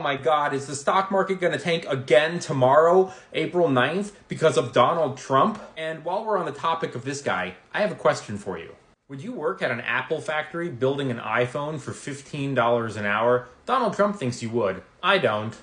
Oh my God, is the stock market going to tank again tomorrow, April 9th, because of Donald Trump? And while we're on the topic of this guy, I have a question for you. Would you work at an Apple factory building an iPhone for $15 an hour? Donald Trump thinks you would. I don't.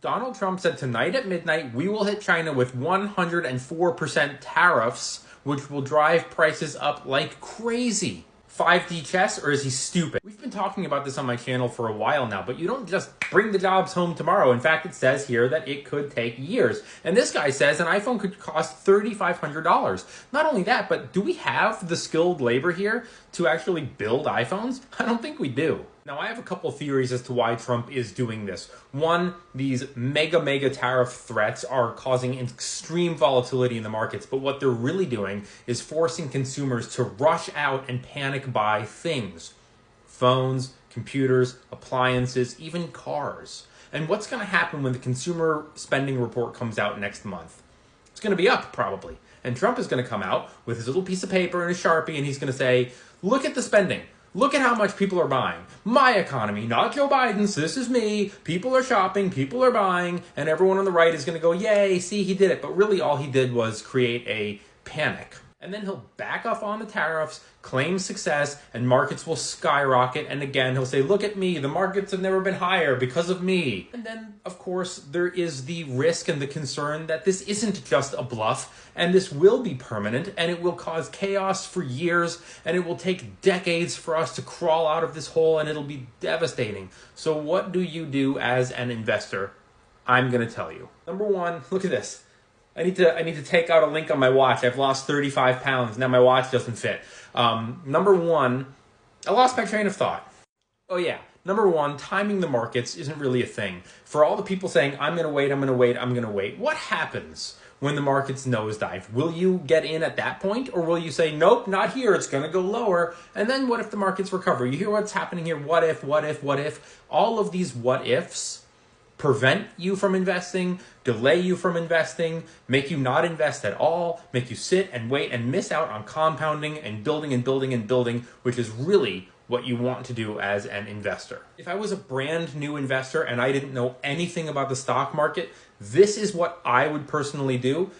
Donald Trump said tonight at midnight, we will hit China with 104% tariffs, which will drive prices up like crazy. 5D chess, or is he stupid? We've been talking about this on my channel for a while now, but you don't just bring the jobs home tomorrow. In fact, it says here that it could take years. And this guy says an iPhone could cost $3,500. Not only that, but do we have the skilled labor here to actually build iPhones? I don't think we do. Now, I have a couple theories as to why Trump is doing this. One, these mega tariff threats are causing extreme volatility in the markets, but what they're really doing is forcing consumers to rush out and panic buy things. Phones, computers, appliances, even cars. And what's going to happen when the consumer spending report comes out next month? It's going to be up, probably. And Trump is going to come out with his little piece of paper and a Sharpie, and he's going to say, look at the spending. Look at how much people are buying. My economy, not Joe Biden's. This is me. People are shopping, people are buying, and everyone on the right is going to go, yay, see, he did it. But really all he did was create a panic. And then he'll back off on the tariffs, claim success, and markets will skyrocket. And again, he'll say, look at me, the markets have never been higher because of me. And then, of course, there is the risk and the concern that this isn't just a bluff, and this will be permanent, and it will cause chaos for years, and it will take decades for us to crawl out of this hole, and it'll be devastating. So what do you do as an investor? I'm going to tell you. Number one, look at this. I need to take out a link on my watch. I've lost 35 pounds. Now my watch doesn't fit. Number one, I lost my train of thought. Oh yeah. Number one, timing the markets isn't really a thing. For all the people saying, I'm going to wait, I'm going to wait, I'm going to wait. What happens when the markets nosedive? Will you get in at that point? Or will you say, nope, not here. It's going to go lower. And then what if the markets recover? You hear what's happening here. What if, what if, what if? All of these what ifs prevent you from investing, delay you from investing, make you not invest at all, make you sit and wait and miss out on compounding and building and building and building, which is really what you want to do as an investor. If I was a brand new investor and I didn't know anything about the stock market, this is what I would personally do.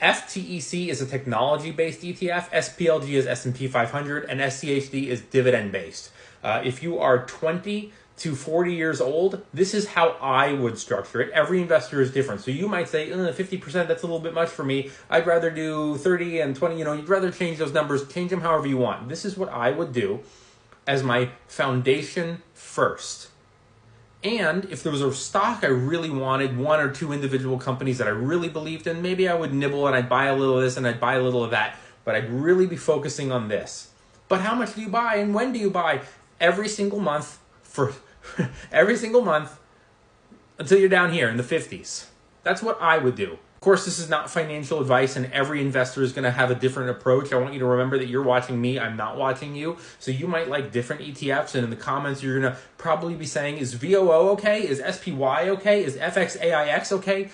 FTEC is a technology-based ETF, SPLG is S&P 500, and SCHD is dividend-based. If you are 20 to 40 years old, this is how I would structure it. Every investor is different. So you might say, 50%, that's a little bit much for me. I'd rather do 30 and 20, you'd rather change those numbers, change them however you want. This is what I would do as my foundation first. And if there was a stock I really wanted, one or two individual companies that I really believed in, maybe I would nibble and I'd buy a little of this and I'd buy a little of that, but I'd really be focusing on this. But how much do you buy and when do you buy? Every single month for every single month until you're down here in the 50s. That's what I would do. Of course, this is not financial advice and every investor is going to have a different approach. I want you to remember that you're watching me, I'm not watching you. So you might like different ETFs, and in the comments you're going to probably be saying, is VOO okay? Is SPY okay? Is FXAIX okay?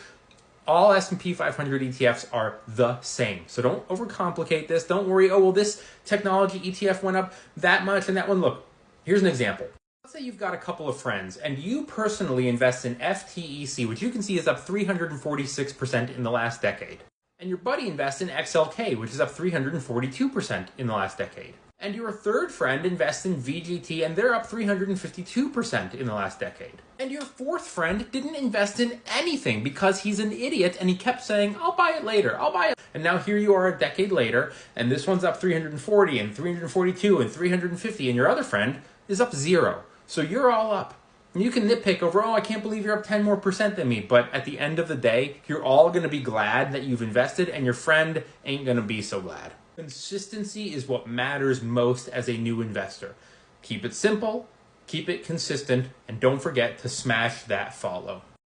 All S&P 500 ETFs are the same. So don't overcomplicate this. Don't worry, oh, well, this technology ETF went up that much and that one. Look, here's an example. Let's say you've got a couple of friends and you personally invest in FTEC, which you can see is up 346% in the last decade. And your buddy invests in XLK, which is up 342% in the last decade. And your third friend invests in VGT and they're up 352% in the last decade. And your fourth friend didn't invest in anything because he's an idiot and he kept saying, I'll buy it later, I'll buy it. And now here you are a decade later and this one's up 340 and 342 and 350 and your other friend is up 0. So you're all up. And you can nitpick over, oh, I can't believe you're up 10% more than me. But at the end of the day, you're all going to be glad that you've invested and your friend ain't going to be so glad. Consistency is what matters most as a new investor. Keep it simple, keep it consistent, and don't forget to smash that follow.